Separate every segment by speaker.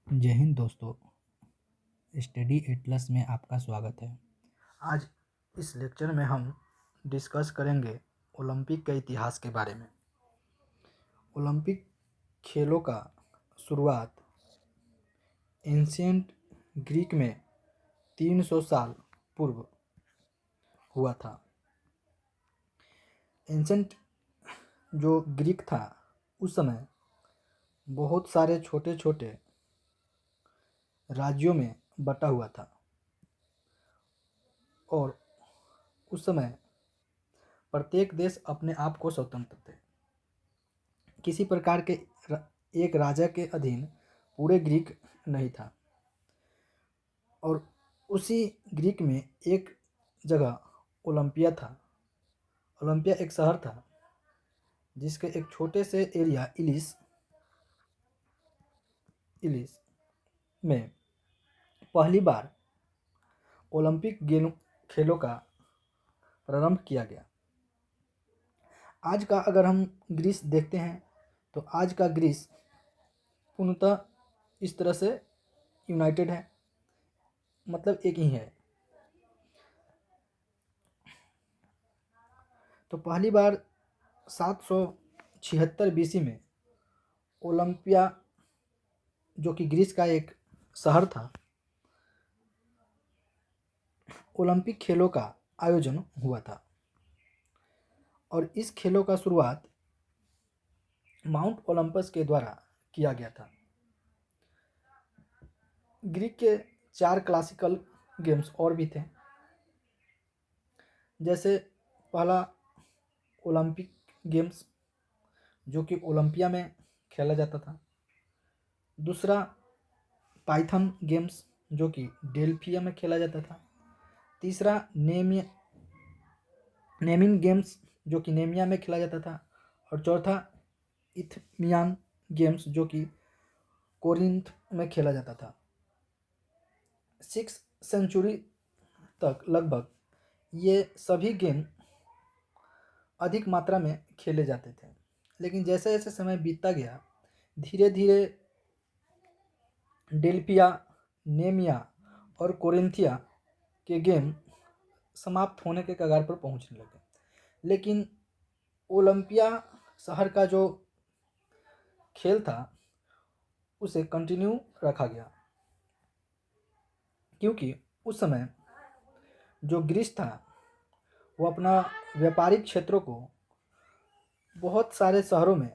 Speaker 1: जय हिंद दोस्तों। Study Atlas में आपका स्वागत है। आज इस लेक्चर में हम डिस्कस करेंगे ओलंपिक के इतिहास के बारे में। ओलंपिक खेलों का शुरुआत एंशिएंट ग्रीक में 300 साल पूर्व हुआ था। एंशिएंट जो ग्रीक था उस समय बहुत सारे छोटे छोटे राज्यों में बटा हुआ था और उस समय प्रत्येक देश अपने आप को स्वतंत्र थे। किसी प्रकार के एक राजा के अधीन पूरे ग्रीक नहीं था। और उसी ग्रीक में एक जगह ओलंपिया था। ओलंपिया एक शहर था जिसके एक छोटे से एरिया इलिस में पहली बार ओलंपिक खेलों का प्रारंभ किया गया। आज का अगर हम ग्रीस देखते हैं तो आज का ग्रीस पूर्णतः इस तरह से यूनाइटेड है, मतलब एक ही है। तो पहली बार 776 बीसी में ओलंपिया, जो कि ग्रीस का एक शहर था, ओलंपिक खेलों का आयोजन हुआ था। और इस खेलों का शुरुआत माउंट ओलंपस के द्वारा किया गया था। ग्रीक के 4 क्लासिकल गेम्स और भी थे, जैसे पहला ओलंपिक गेम्स जो कि ओलंपिया में खेला जाता था। दूसरा पाइथन गेम्स जो कि डेल्फिया में खेला जाता था। तीसरा नेमिंग गेम्स जो कि नेमिया में खेला जाता था। और चौथा इथमियान गेम्स जो कि कोरिंथ में खेला जाता था। 6th सेंचुरी तक लगभग ये सभी गेम अधिक मात्रा में खेले जाते थे, लेकिन जैसे जैसे समय बीतता गया धीरे धीरे डेल्फिया, नेमिया और कोरिंथिया के गेम समाप्त होने के कगार पर पहुंचने लगे। लेकिन ओलंपिया शहर का जो खेल था उसे कंटिन्यू रखा गया, क्योंकि उस समय जो ग्रीस था वो अपना व्यापारिक क्षेत्रों को बहुत सारे शहरों में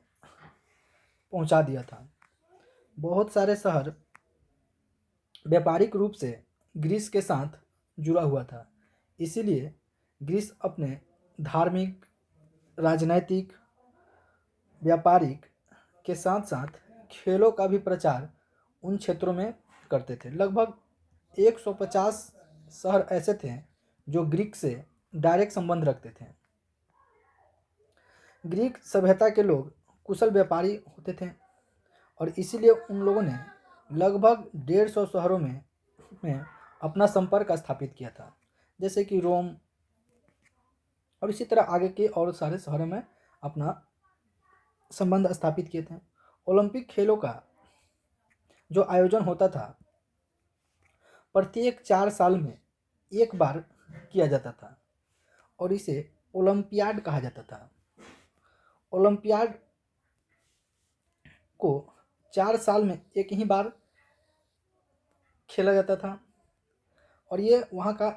Speaker 1: पहुंचा दिया था। बहुत सारे शहर व्यापारिक रूप से ग्रीस के साथ जुड़ा हुआ था। इसीलिए ग्रीस अपने धार्मिक, राजनैतिक, व्यापारिक के साथ साथ खेलों का भी प्रचार उन क्षेत्रों में करते थे। लगभग 150 शहर ऐसे थे जो ग्रीक से डायरेक्ट संबंध रखते थे। ग्रीक सभ्यता के लोग कुशल व्यापारी होते थे और इसीलिए उन लोगों ने लगभग 150 शहरों में अपना संपर्क स्थापित किया था, जैसे कि रोम, और इसी तरह आगे के और सारे शहरों में अपना संबंध स्थापित किए थे। ओलंपिक खेलों का जो आयोजन होता था प्रत्येक 4 साल में एक बार किया जाता था और इसे ओलंपियाड कहा जाता था। ओलंपियाड को 4 साल में एक ही बार खेला जाता था और ये वहाँ का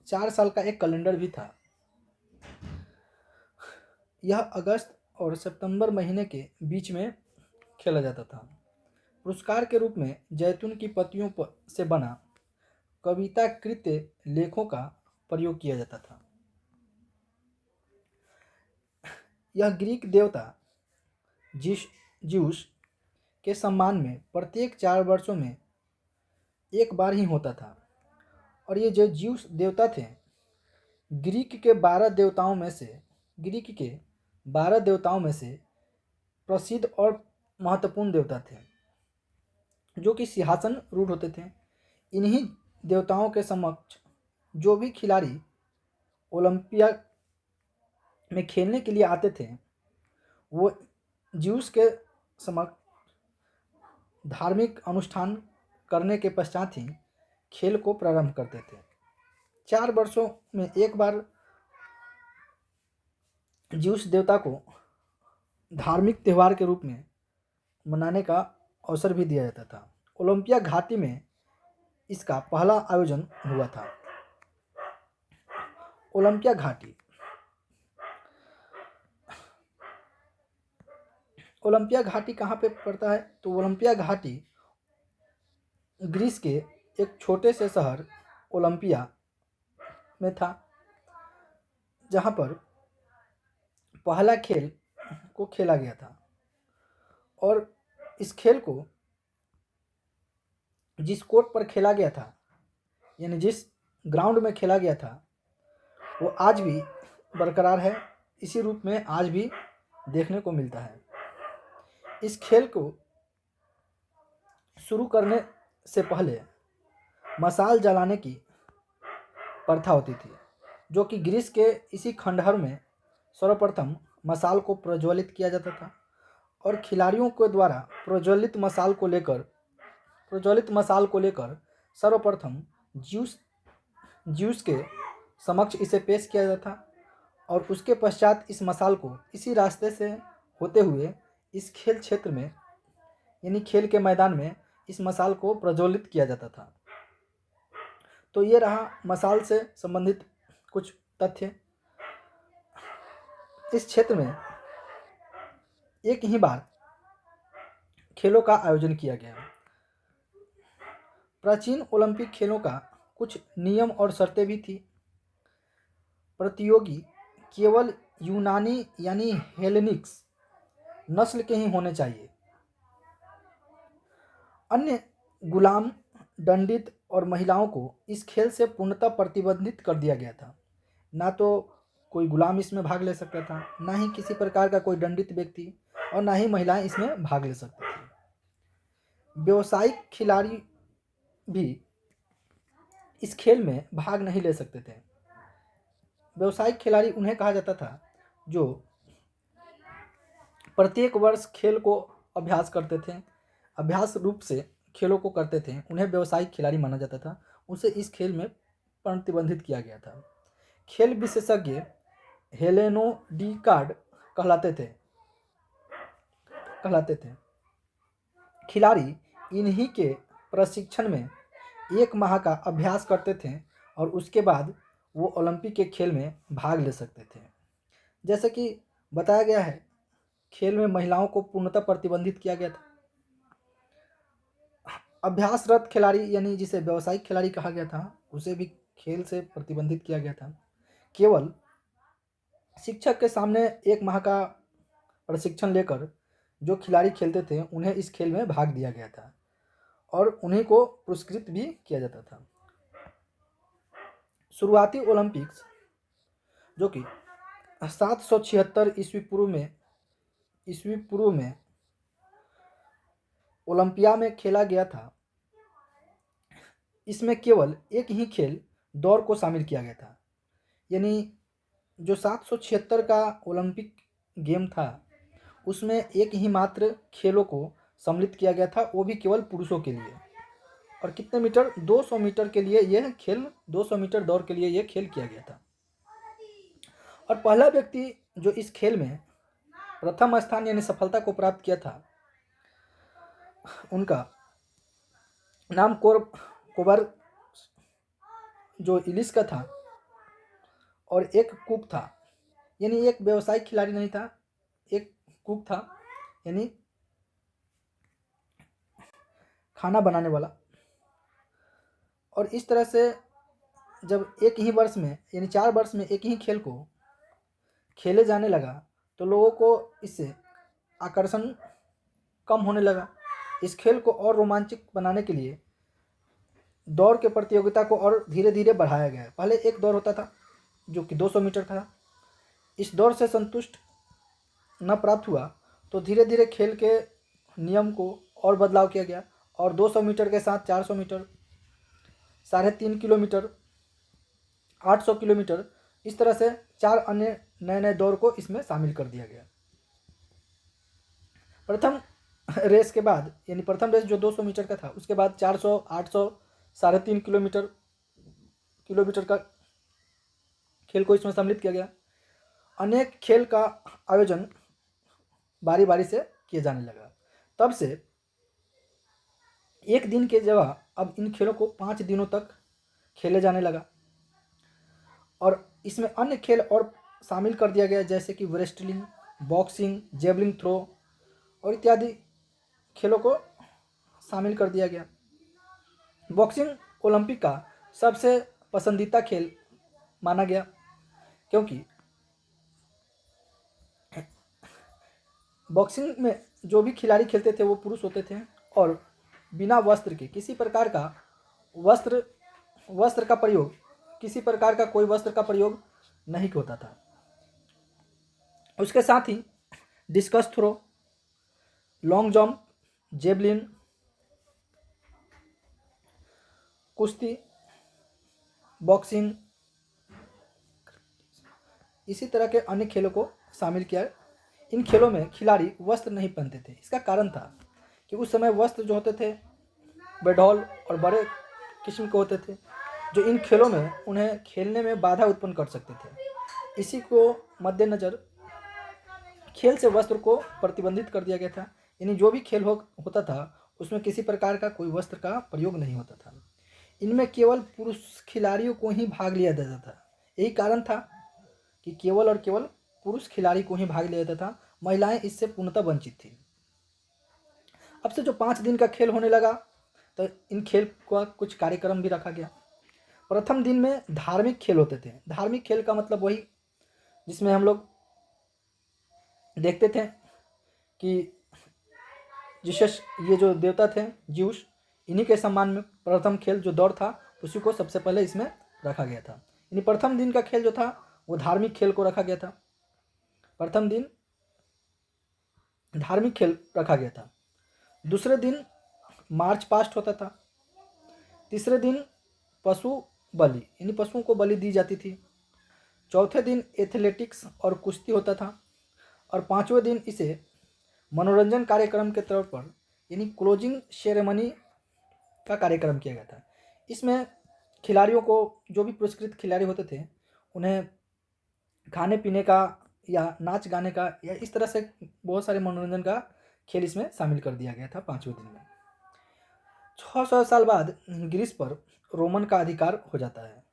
Speaker 1: 4 साल का एक कैलेंडर भी था। यह अगस्त और सितंबर महीने के बीच में खेला जाता था। पुरस्कार के रूप में जैतून की पत्तियों से बना कविताकृत लेखों का प्रयोग किया जाता था। यह ग्रीक देवता ज्यूस के सम्मान में प्रत्येक 4 वर्षों में एक बार ही होता था। और ये जो ज्यूस देवता थे ग्रीक के 12 देवताओं में से प्रसिद्ध और महत्वपूर्ण देवता थे, जो कि सिंहासन रूढ़ होते थे। इन्हीं देवताओं के समक्ष जो भी खिलाड़ी ओलंपिया में खेलने के लिए आते थे वो ज्यूस के समक्ष धार्मिक अनुष्ठान करने के पश्चात ही खेल को प्रारंभ करते थे। 4 वर्षों में एक बार ज्यूस देवता को धार्मिक त्यौहार के रूप में मनाने का अवसर भी दिया जाता था। ओलंपिया घाटी में इसका पहला आयोजन हुआ था। ओलंपिया घाटी ओलंपिया घाटी कहाँ पे पड़ता है? तो ओलंपिया घाटी ग्रीस के एक छोटे से शहर ओलंपिया में था, जहाँ पर पहला खेल को खेला गया था। और इस खेल को जिस कोर्ट पर खेला गया था, यानी जिस ग्राउंड में खेला गया था, वो आज भी बरकरार है। इसी रूप में आज भी देखने को मिलता है। इस खेल को शुरू करने से पहले मशाल जलाने की प्रथा होती थी, जो कि ग्रीस के इसी खंडहर में सर्वप्रथम मशाल को प्रज्वलित किया जाता था। और खिलाड़ियों के द्वारा प्रज्वलित मशाल को लेकर सर्वप्रथम ज्यूस के समक्ष इसे पेश किया जाता था। और उसके पश्चात इस मशाल को इसी रास्ते से होते हुए इस खेल क्षेत्र में, यानी खेल के मैदान में, इस मशाल को प्रज्वलित किया जाता था। तो ये रहा मशाल से संबंधित कुछ तथ्य। इस क्षेत्र में एक ही बार खेलों का आयोजन किया गया। प्राचीन ओलंपिक खेलों का कुछ नियम और शर्तें भी थी। प्रतियोगी केवल यूनानी यानी हेलेनिक्स नस्ल के ही होने चाहिए। अन्य गुलाम, दंडित और महिलाओं को इस खेल से पूर्णतः प्रतिबंधित कर दिया गया था। ना तो कोई गुलाम इसमें भाग ले सकता था, ना ही किसी प्रकार का कोई दंडित व्यक्ति, और ना ही महिलाएं इसमें भाग ले सकती थी। व्यावसायिक खिलाड़ी भी इस खेल में भाग नहीं ले सकते थे। व्यावसायिक खिलाड़ी उन्हें कहा जाता था जो प्रत्येक वर्ष खेल को अभ्यास करते थे, अभ्यास रूप से खेलों को करते थे, उन्हें व्यावसायिक खिलाड़ी माना जाता था। उसे इस खेल में प्रतिबंधित किया गया था। खेल विशेषज्ञ हेलेनोडिकार्ड कहलाते थे। खिलाड़ी इन्हीं के प्रशिक्षण में 1 माह का अभ्यास करते थे और उसके बाद वो ओलंपिक के खेल में भाग ले सकते थे। जैसे कि बताया गया है, खेल में महिलाओं को पूर्णतः प्रतिबंधित किया गया था। अभ्यासरत खिलाड़ी, यानी जिसे व्यावसायिक खिलाड़ी कहा गया था, उसे भी खेल से प्रतिबंधित किया गया था। केवल शिक्षक के सामने 1 माह का प्रशिक्षण लेकर जो खिलाड़ी खेलते थे, उन्हें इस खेल में भाग दिया गया था और उन्हीं को पुरस्कृत भी किया जाता था। शुरुआती ओलंपिक्स, जो कि 776 ईस्वी पूर्व में ओलंपिया में खेला गया था, इसमें केवल एक ही खेल दौड़ को शामिल किया गया था। यानी जो 776 का ओलंपिक गेम था, उसमें एक ही मात्र खेलों को सम्मिलित किया गया था, वो भी केवल पुरुषों के लिए। और कितने मीटर? 200 मीटर के लिए यह खेल, 200 मीटर दौड़ के लिए यह खेल किया गया था। और पहला व्यक्ति जो इस खेल में प्रथम स्थान यानी सफलता को प्राप्त किया था, उनका नाम कोबर जो इलिस का था, और एक कुक था, यानी एक व्यावसायिक खिलाड़ी नहीं था, एक कुक था, यानी खाना बनाने वाला। और इस तरह से जब एक ही वर्ष में, यानी 4 वर्ष में एक ही खेल को खेले जाने लगा, तो लोगों को इससे आकर्षण कम होने लगा। इस खेल को और रोमांचक बनाने के लिए दौड़ के प्रतियोगिता को और धीरे धीरे बढ़ाया गया। पहले एक दौड़ होता था जो कि 200 मीटर था। इस दौड़ से संतुष्ट न प्राप्त हुआ तो धीरे धीरे खेल के नियम को और बदलाव किया गया, और 200 मीटर के साथ 400 मीटर, 3.5 किलोमीटर, 800 किलोमीटर, इस तरह से 4 अन्य नए नए दौड़ को इसमें शामिल कर दिया गया। प्रथम रेस के बाद, यानी प्रथम रेस जो 200 मीटर का था, उसके बाद 400, 800, 3.5 किलोमीटर का खेल को इसमें सम्मिलित किया गया। अनेक खेल का आयोजन बारी बारी से किए जाने लगा। तब से एक दिन के जगह अब इन खेलों को 5 दिनों तक खेले जाने लगा और इसमें अन्य खेल और शामिल कर दिया गया, जैसे कि रेसलिंग, बॉक्सिंग, जेवलिन थ्रो और इत्यादि खेलों को शामिल कर दिया गया। बॉक्सिंग ओलंपिक का सबसे पसंदीदा खेल माना गया, क्योंकि बॉक्सिंग में जो भी खिलाड़ी खेलते थे वो पुरुष होते थे और बिना वस्त्र के किसी प्रकार का वस्त्र का प्रयोग, किसी प्रकार का कोई वस्त्र का प्रयोग नहीं होता था। उसके साथ ही discus throw, long jump, javelin, कुश्ती, बॉक्सिंग, इसी तरह के अन्य खेलों को शामिल किया। इन खेलों में खिलाड़ी वस्त्र नहीं पहनते थे। इसका कारण था कि उस समय वस्त्र जो होते थे बेढौल और बड़े किस्म के होते थे, जो इन खेलों में उन्हें खेलने में बाधा उत्पन्न कर सकते थे। इसी को मद्देनज़र खेल से वस्त्र को प्रतिबंधित कर दिया गया था, यानी जो भी खेल होता था उसमें किसी प्रकार का कोई वस्त्र का प्रयोग नहीं होता था। इनमें केवल पुरुष खिलाड़ियों को ही भाग लिया जाता था। यही कारण था कि केवल और केवल पुरुष खिलाड़ी को ही भाग लिया जाता था, महिलाएं इससे पूर्णतः वंचित थी। अब से जो 5 दिन का खेल होने लगा तो इन खेल का कुछ कार्यक्रम भी रखा गया। प्रथम दिन में धार्मिक खेल होते थे। धार्मिक खेल का मतलब वही जिसमें हम लोग देखते थे कि जिसस, ये जो देवता थे ज्यूस, इन्हीं के सम्मान में प्रथम खेल जो दौड़ था उसी को सबसे पहले इसमें रखा गया था। यानी प्रथम दिन का खेल जो था वो धार्मिक खेल को रखा गया था। प्रथम दिन धार्मिक खेल रखा गया था। दूसरे दिन मार्च पास्ट होता था। तीसरे दिन पशु बलि, यानी पशुओं को बलि दी जाती थी। चौथे दिन एथलेटिक्स और कुश्ती होता था और 5वें दिन इसे मनोरंजन कार्यक्रम के तौर पर, यानी क्लोजिंग सेरेमनी का कार्यक्रम किया गया था। इसमें खिलाड़ियों को, जो भी पुरस्कृत खिलाड़ी होते थे, उन्हें खाने पीने का या नाच गाने का या इस तरह से बहुत सारे मनोरंजन का खेल इसमें शामिल कर दिया गया था 5वें दिन में। 600 साल बाद ग्रीस पर रोमन का अधिकार हो जाता है।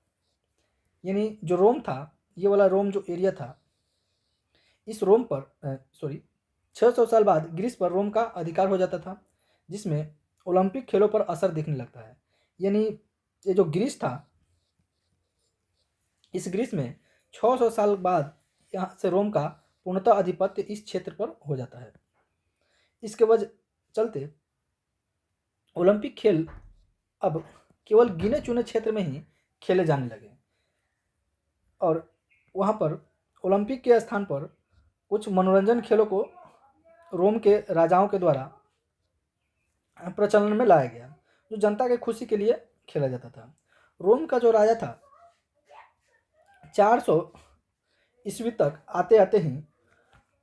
Speaker 1: यानी जो रोम था, ये वाला रोम जो एरिया था, इस रोम पर 600 साल बाद ग्रीस पर रोम का अधिकार हो जाता था, जिसमें ओलंपिक खेलों पर असर दिखने लगता है। यानी ये जो ग्रीस था, इस ग्रीस में 600 साल बाद यहाँ से रोम का पूर्णतः आधिपत्य इस क्षेत्र पर हो जाता है। इसके वजह चलते ओलंपिक खेल अब केवल गिने चुने क्षेत्र में ही खेले जाने लगे और वहाँ पर ओलंपिक के स्थान पर कुछ मनोरंजन खेलों को रोम के राजाओं के द्वारा प्रचलन में लाया गया, जो जनता के खुशी के लिए खेला जाता था। रोम का जो राजा था, 400 ईस्वी तक आते आते ही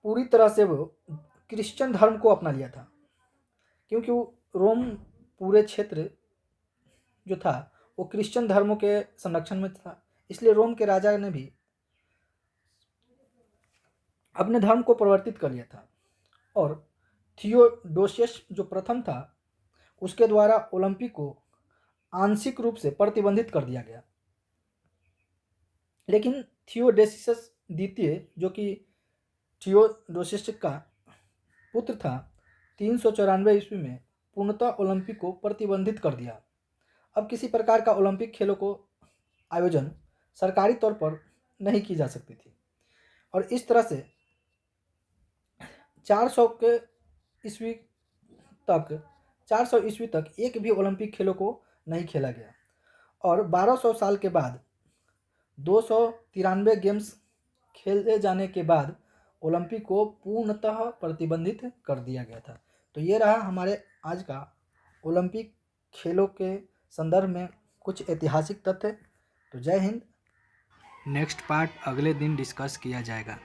Speaker 1: पूरी तरह से वो क्रिश्चियन धर्म को अपना लिया था, क्योंकि रोम पूरे क्षेत्र जो था वो क्रिश्चियन धर्मों के संरक्षण में था। इसलिए रोम के राजा ने भी अपने धर्म को परिवर्तित कर लिया था और थियोडोसियस जो प्रथम था उसके द्वारा ओलंपिक को आंशिक रूप से प्रतिबंधित कर दिया गया। लेकिन थियोडेसियस द्वितीय, जो कि थियोडोसियस का पुत्र था, 394 ईस्वी में पूर्णतः ओलंपिक को प्रतिबंधित कर दिया। अब किसी प्रकार का ओलंपिक खेलों को आयोजन सरकारी तौर पर नहीं की जा सकती थी और इस तरह से 400 ईस्वी तक एक भी ओलंपिक खेलों को नहीं खेला गया और 1200 साल के बाद 293 गेम्स खेले जाने के बाद ओलंपिक को पूर्णतः प्रतिबंधित कर दिया गया था। तो ये रहा हमारे आज का ओलंपिक खेलों के संदर्भ में कुछ ऐतिहासिक तथ्य। तो जय हिंद। नेक्स्ट पार्ट अगले दिन डिस्कस किया जाएगा।